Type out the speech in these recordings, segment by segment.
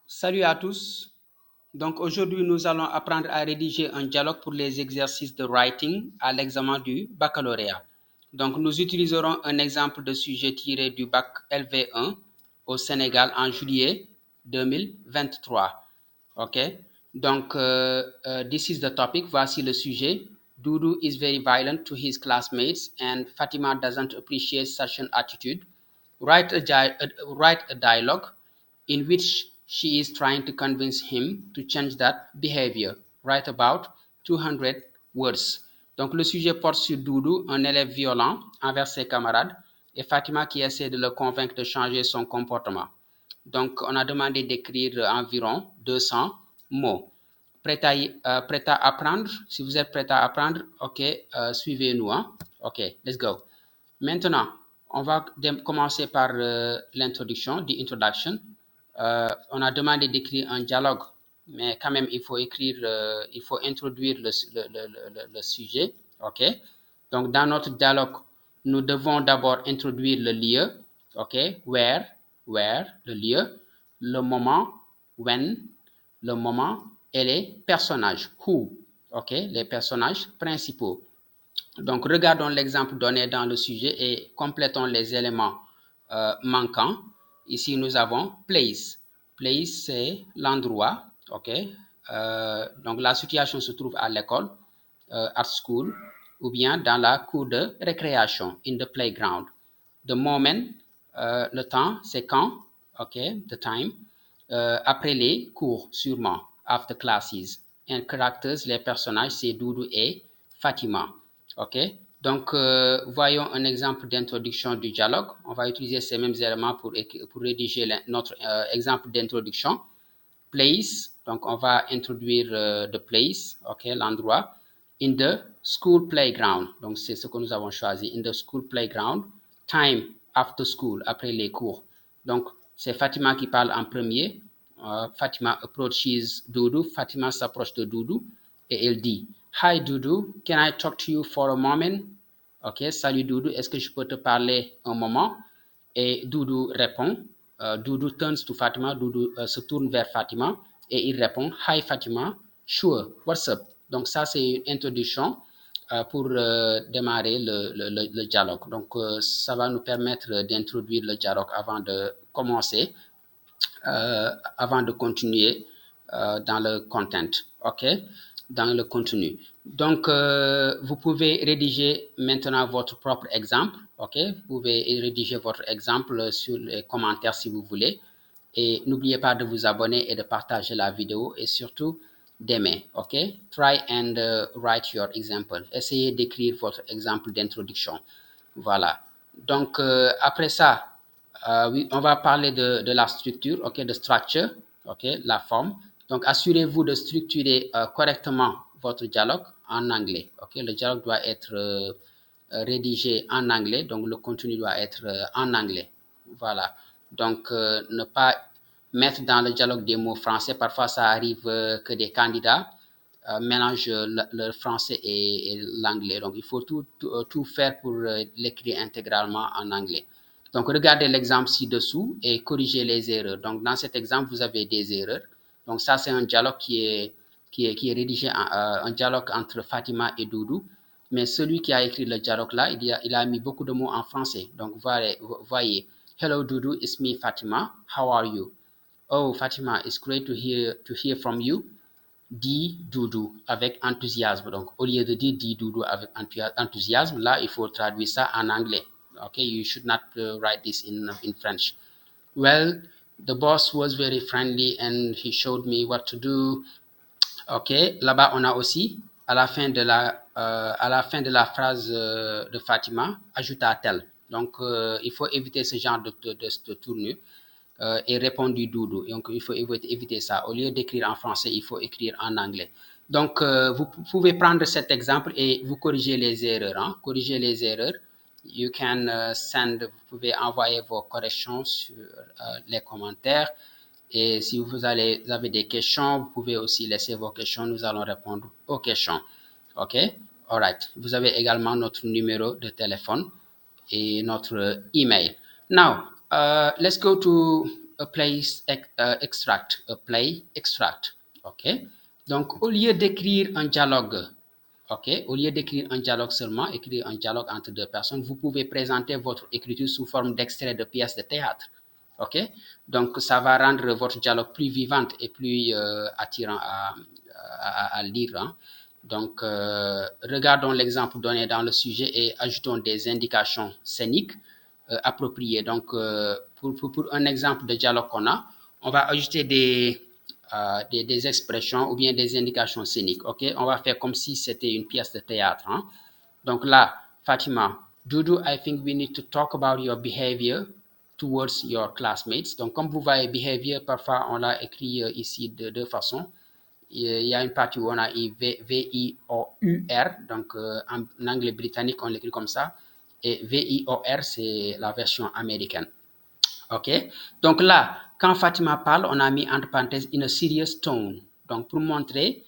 Salut à tous. Donc aujourd'hui, nous allons apprendre à rédiger un dialogue pour les exercices de writing à l'examen du baccalauréat. Donc nous utiliserons un exemple de sujet tiré du bac LV1 au Sénégal en juillet 2023. OK? Donc this is the topic. Voici le sujet. Doudou is very violent to his classmates and Fatima doesn't appreciate such an attitude. Write a dialogue in which she is trying to convince him to change that behavior. Write about 200 words. Donc le sujet porte sur Doudou, un élève violent envers ses camarades, et Fatima qui essaie de le convaincre de changer son comportement. Donc on a demandé d'écrire environ 200 mots. Prêt à apprendre? Si vous êtes prêt à apprendre, ok, suivez-nous. Hein? Ok, let's go. Maintenant, on va commencer par l'introduction, the introduction. On a demandé d'écrire un dialogue, mais quand même, il faut écrire, il faut introduire le sujet. OK? Donc, dans notre dialogue, nous devons d'abord introduire le lieu. OK? Where, le lieu, le moment, when, le moment, et les personnages, who. OK? Les personnages principaux. Donc, regardons l'exemple donné dans le sujet et complétons les éléments manquants. Ici, nous avons place. Place, c'est l'endroit. OK? Donc, la situation se trouve à l'école, at school, ou bien dans la cour de récréation, in the playground. The moment, le temps, c'est quand. OK? The time. Après les cours, sûrement. After classes. And characters, les personnages, c'est Doudou et Fatima. OK? Donc, voyons un exemple d'introduction du dialogue. On va utiliser ces mêmes éléments pour rédiger notre exemple d'introduction. Place, donc on va introduire the place, OK, l'endroit. In the school playground, donc c'est ce que nous avons choisi. In the school playground. Time, after school, après les cours. Donc, c'est Fatima qui parle en premier. Fatima approaches Doudou. Fatima s'approche de Doudou et elle dit Hi Doudou, can I talk to you for a moment? Ok, salut Doudou, est-ce que je peux te parler un moment? Et Doudou répond, Doudou turns to Fatima, Doudou se tourne vers Fatima et il répond Hi Fatima, sure, what's up? Donc ça c'est une introduction pour démarrer le dialogue. Donc ça va nous permettre d'introduire le dialogue avant de commencer, avant de continuer dans le content, OK? Dans le contenu. Donc, vous pouvez rédiger maintenant votre propre exemple, OK? Vous pouvez rédiger votre exemple sur les commentaires si vous voulez. Et n'oubliez pas de vous abonner et de partager la vidéo et surtout d'aimer, OK? Try and write your example. Essayez d'écrire votre exemple d'introduction. Voilà. Donc, après ça, oui, on va parler de la structure, ok, de structure, ok, la forme. Donc, assurez-vous de structurer correctement votre dialogue en anglais, ok. Le dialogue doit être rédigé en anglais, donc le contenu doit être en anglais. Voilà. Donc, ne pas mettre dans le dialogue des mots français. Parfois, ça arrive que des candidats mélangent le français et l'anglais. Donc, il faut tout faire pour l'écrire intégralement en anglais. Donc, regardez l'exemple ci-dessous et corrigez les erreurs. Donc, dans cet exemple, vous avez des erreurs. Donc, ça, c'est un dialogue qui est rédigé, un dialogue entre Fatima et Doudou. Mais celui qui a écrit le dialogue là, il a mis beaucoup de mots en français. Donc, voyez, Hello Doudou, it's me Fatima. How are you? Oh, Fatima, it's great to hear from you. Dit Doudou avec enthousiasme. Donc, au lieu de dire dit Doudou avec enthousiasme, là, il faut traduire ça en anglais. Okay, you should not write this in French. Well, the boss was very friendly and he showed me what to do. Ok, là-bas, on a aussi, à la fin de la phrase de Fatima, ajouta-t-elle. Donc, il faut éviter ce genre de tournure et répondre du doudou. Donc, il faut éviter ça. Au lieu d'écrire en français, il faut écrire en anglais. Donc, vous pouvez prendre cet exemple et vous corriger les erreurs. Hein? Corriger les erreurs. You can vous pouvez envoyer vos corrections sur les commentaires. Et si vous avez des questions, vous pouvez aussi laisser vos questions. Nous allons répondre aux questions. OK? All right. Vous avez également notre numéro de téléphone et notre email. Now, let's go to a place extract, a play extract. OK? Donc, au lieu d'écrire un dialogue, OK, au lieu d'écrire un dialogue seulement, écrire un dialogue entre deux personnes, vous pouvez présenter votre écriture sous forme d'extrait de pièces de théâtre. OK? Donc, ça va rendre votre dialogue plus vivante et plus attirant à lire. Hein. Donc, regardons l'exemple donné dans le sujet et ajoutons des indications scéniques appropriées. Donc, pour un exemple de dialogue qu'on a, on va ajouter des expressions ou bien des indications scéniques. OK? On va faire comme si c'était une pièce de théâtre. Hein? Donc là, Fatima, Doudou, I think we need to talk about your behavior towards your classmates. Donc, comme vous voyez, behavior, parfois, on l'a écrit ici de deux façons. Il y a une partie où on a V-I-O-U-R, donc en anglais britannique, on l'écrit comme ça, et V-I-O-R, c'est la version américaine. OK? Donc là, quand Fatima parle, on a mis entre parenthèses une serious tone, donc pour montrer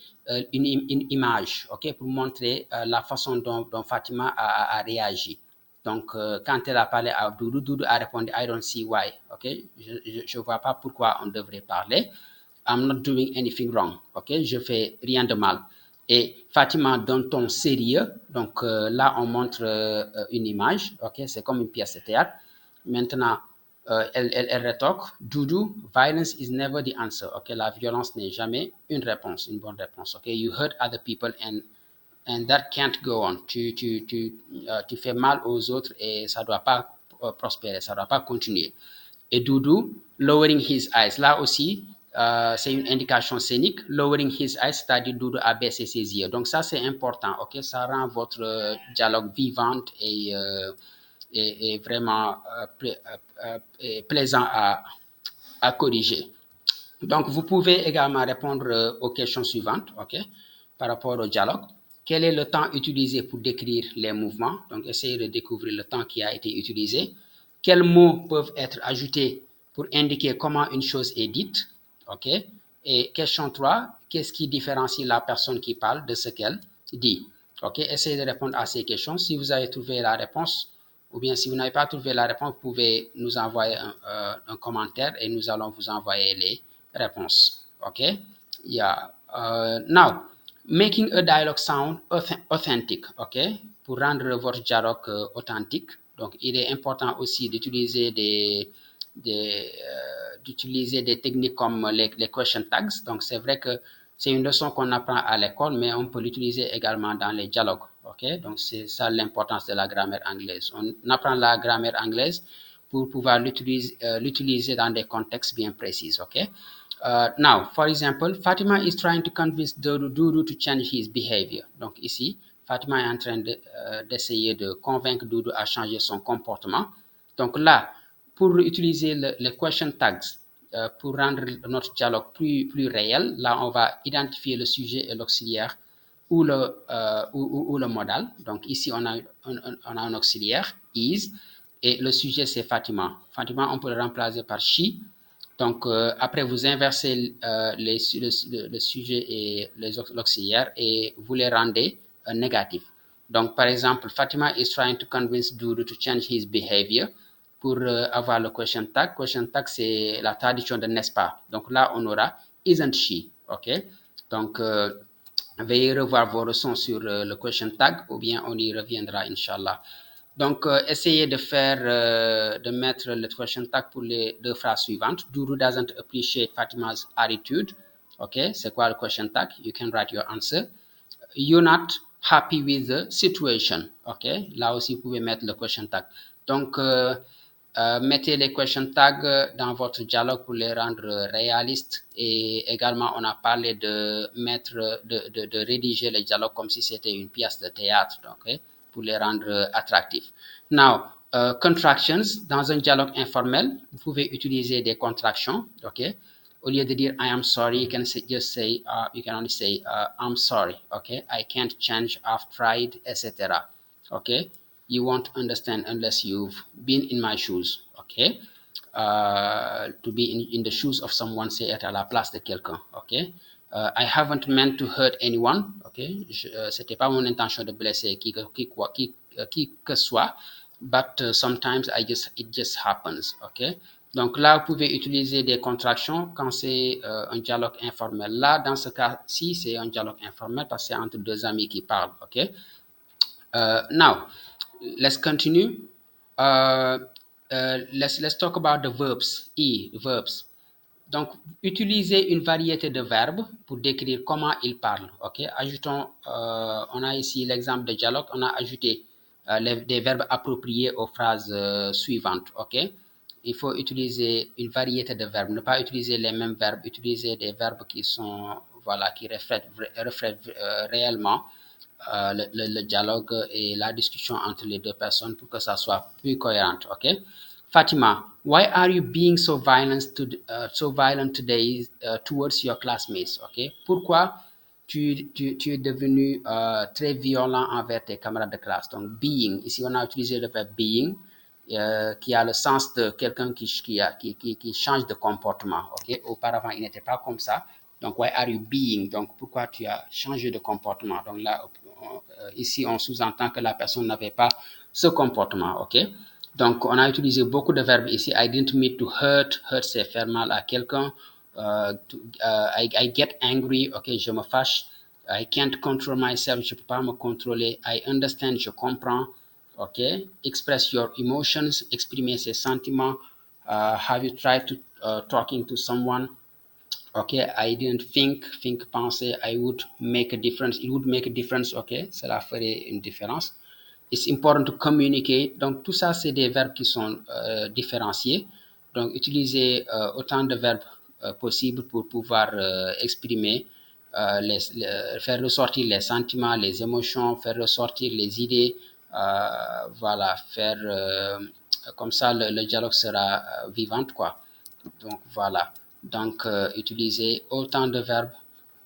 une image, OK? Pour montrer la façon dont Fatima a réagi. Donc, quand elle a parlé à Doudou, Doudou a répondu, I don't see why, OK? Je ne vois pas pourquoi on devrait parler. I'm not doing anything wrong, OK? Je fais rien de mal. Et Fatima donne ton sérieux, donc là, on montre une image, OK? C'est comme une pièce de théâtre. Maintenant, elle rétorque, Doudou, violence is never the answer, OK? La violence n'est jamais une réponse, une bonne réponse, OK? You hurt other people and that can't go on. Tu fais mal aux autres et ça ne doit pas prospérer, ça ne doit pas continuer. Et Doudou, lowering his eyes. Là aussi, c'est une indication scénique. Lowering his eyes, c'est-à-dire Doudou a baissé ses yeux. Donc ça, c'est important, OK? Ça rend votre dialogue vivant et vraiment plaisant à corriger. Donc, vous pouvez également répondre aux questions suivantes, OK, par rapport au dialogue. Quel est le temps utilisé pour décrire les mouvements? Donc, essayez de découvrir le temps qui a été utilisé. Quels mots peuvent être ajoutés pour indiquer comment une chose est dite? OK. Et question 3, qu'est-ce qui différencie la personne qui parle de ce qu'elle dit? OK. Essayez de répondre à ces questions. Si vous avez trouvé la réponse, ou bien si vous n'avez pas trouvé la réponse, vous pouvez nous envoyer un commentaire et nous allons vous envoyer les réponses. OK? Yeah. Now, making a dialogue sound authentic. OK? Pour rendre votre dialogue authentique. Donc, il est important aussi d'utiliser d'utiliser des techniques comme les question tags. Donc, c'est vrai que c'est une leçon qu'on apprend à l'école, mais on peut l'utiliser également dans les dialogues. OK? Donc, c'est ça l'importance de la grammaire anglaise. On apprend la grammaire anglaise pour pouvoir l'utiliser dans des contextes bien précis. OK? Now, for example, Fatima is trying to convince Doudou to change his behavior. Donc ici, Fatima est en train d'essayer de convaincre Doudou à changer son comportement. Donc là, pour utiliser les question tags, pour rendre notre dialogue plus réel, là, on va identifier le sujet et l'auxiliaire ou le modal. Donc ici, on a un auxiliaire, is, et le sujet, c'est Fatima. Fatima, on peut le remplacer par she. Donc, après, vous inversez le sujet et l'auxiliaire et vous les rendez négatifs. Donc, par exemple, Fatima is trying to convince Doudou to change his behavior. Pour avoir le question tag, c'est la traduction de n'est-ce pas. Donc là, on aura isn't she. OK? Donc, veuillez revoir vos leçons sur le question tag ou bien on y reviendra, Inch'Allah. Donc, essayez de mettre le question tag pour les deux phrases suivantes. Doudou doesn't appreciate Fatima's attitude. OK, c'est quoi le question tag? You can write your answer. You're not happy with the situation. OK, là aussi, vous pouvez mettre le question tag. Donc, mettez les question tags dans votre dialogue pour les rendre réalistes. Et également, on a parlé de rédiger les dialogues comme si c'était une pièce de théâtre. OK? Pour les rendre attractifs. Now, contractions, dans un dialogue informel, vous pouvez utiliser des contractions, OK? Au lieu de dire I am sorry, you can only say I'm sorry, OK? I can't change, I've tried, etc. OK? You won't understand unless you've been in my shoes, OK? To be in the shoes of someone, c'est être à la place de quelqu'un, OK? I haven't meant to hurt anyone, ok? C'était pas mon intention de blesser qui que soit, but sometimes it just happens, ok? Donc là, vous pouvez utiliser des contractions quand c'est un dialogue informel. Là, dans ce cas-ci, c'est un dialogue informel parce que c'est entre deux amis qui parlent. OK? Now, let's continue. Let's talk about the verbs. Verbs. Donc, utilisez une variété de verbes pour décrire comment ils parlent. OK? Ajoutons, on a ici l'exemple de dialogue, on a ajouté des verbes appropriés aux phrases suivantes. OK? Il faut utiliser une variété de verbes, ne pas utiliser les mêmes verbes, utiliser des verbes qui sont, voilà, qui reflètent réellement le dialogue et la discussion entre les deux personnes pour que ça soit plus cohérent. OK? Fatima, why are you being so violent today towards your classmates? OK? Pourquoi tu es devenu très violent envers tes camarades de classe? Donc, being, ici on a utilisé le verbe being, qui a le sens de quelqu'un qui change de comportement. OK? Auparavant, il n'était pas comme ça. Donc, why are you being? Donc, pourquoi tu as changé de comportement? Donc là, ici, on sous-entend que la personne n'avait pas ce comportement. OK? Donc, on a utilisé beaucoup de verbes ici. I didn't mean to hurt. Hurt, c'est faire mal à quelqu'un. I get angry. OK, je me fâche. I can't control myself. Je ne peux pas me contrôler. I understand. Je comprends. OK? Express your emotions. Exprimer ses sentiments. Have you tried to talking to someone? OK, I didn't think, penser, I would make a difference, it would make a difference, OK, cela ferait une différence. It's important to communicate. Donc, tout ça, c'est des verbes qui sont différenciés. Donc, utilisez autant de verbes possibles pour pouvoir exprimer, faire ressortir les sentiments, les émotions, faire ressortir les idées. Voilà, faire comme ça, le dialogue sera vivant, quoi. Donc, voilà. Donc, utilisez autant de verbes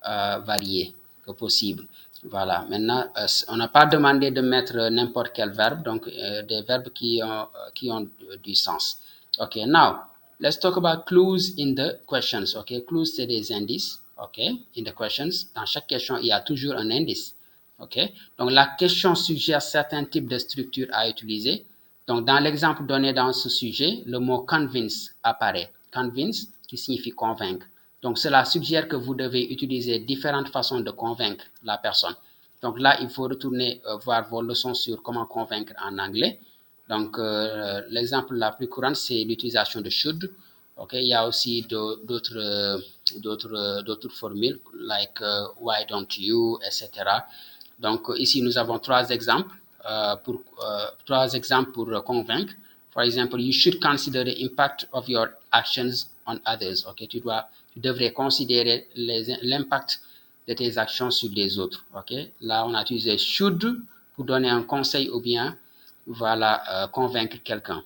variés que possible. Voilà. Maintenant, on n'a pas demandé de mettre n'importe quel verbe, donc des verbes qui ont du sens. OK. Now, let's talk about clues in the questions. OK. Clues, c'est des indices. OK. In the questions. Dans chaque question, il y a toujours un indice. OK. Donc, la question suggère certains types de structures à utiliser. Donc, dans l'exemple donné dans ce sujet, le mot convince apparaît. Convince, qui signifie convaincre. Donc, cela suggère que vous devez utiliser différentes façons de convaincre la personne. Donc là, il faut retourner voir vos leçons sur comment convaincre en anglais. Donc, l'exemple la plus courante, c'est l'utilisation de should. OK, il y a aussi d'autres formules, like why don't you, etc. Donc, ici, nous avons trois exemples pour convaincre. For example, you should consider the impact of your actions on others. OK, tu devrais considérer l'impact de tes actions sur les autres. OK, là, on a utilisé should pour donner un conseil ou bien, voilà, convaincre quelqu'un.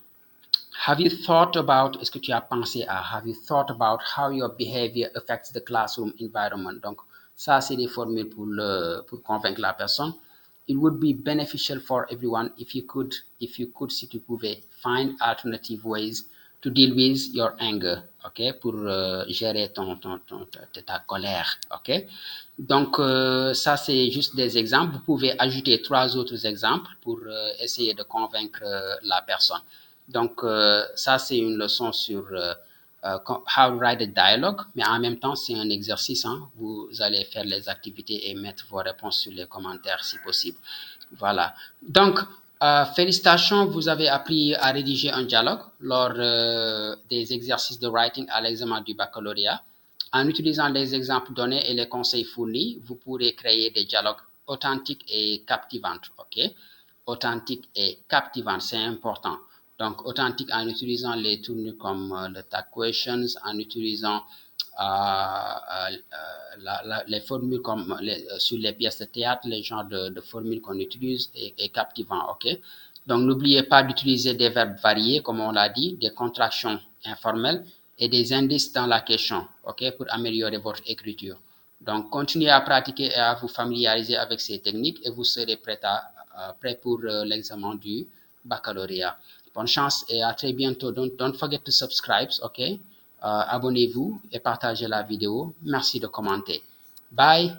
Have you thought about, est-ce que tu as pensé à, have you thought about how your behavior affects the classroom environment? Donc, ça, c'est des formules pour convaincre la personne. It would be beneficial for everyone if you could, si tu pouvais, find alternative ways to deal with your anger, OK, pour gérer ta colère, OK. Donc, ça, c'est juste des exemples. Vous pouvez ajouter trois autres exemples pour essayer de convaincre la personne. Donc, ça, c'est une leçon sur how to write a dialogue, mais en même temps, c'est un exercice. Hein. Vous allez faire les activités et mettre vos réponses sur les commentaires si possible. Voilà. Donc, félicitations, vous avez appris à rédiger un dialogue lors des exercices de writing à l'examen du baccalauréat. En utilisant les exemples donnés et les conseils fournis, vous pourrez créer des dialogues authentiques et captivants. OK? Authentiques et captivants, c'est important. Donc, authentique en utilisant les tournures comme le tag questions, en utilisant les formules comme sur les pièces de théâtre, les genres de formules qu'on utilise et captivant, OK? Donc, n'oubliez pas d'utiliser des verbes variés, comme on l'a dit, des contractions informelles et des indices dans la question, OK, pour améliorer votre écriture. Donc, continuez à pratiquer et à vous familiariser avec ces techniques et vous serez prêt pour l'examen du baccalauréat. Bonne chance et à très bientôt. Don't forget to subscribe, OK? Abonnez-vous et partagez la vidéo. Merci de commenter. Bye.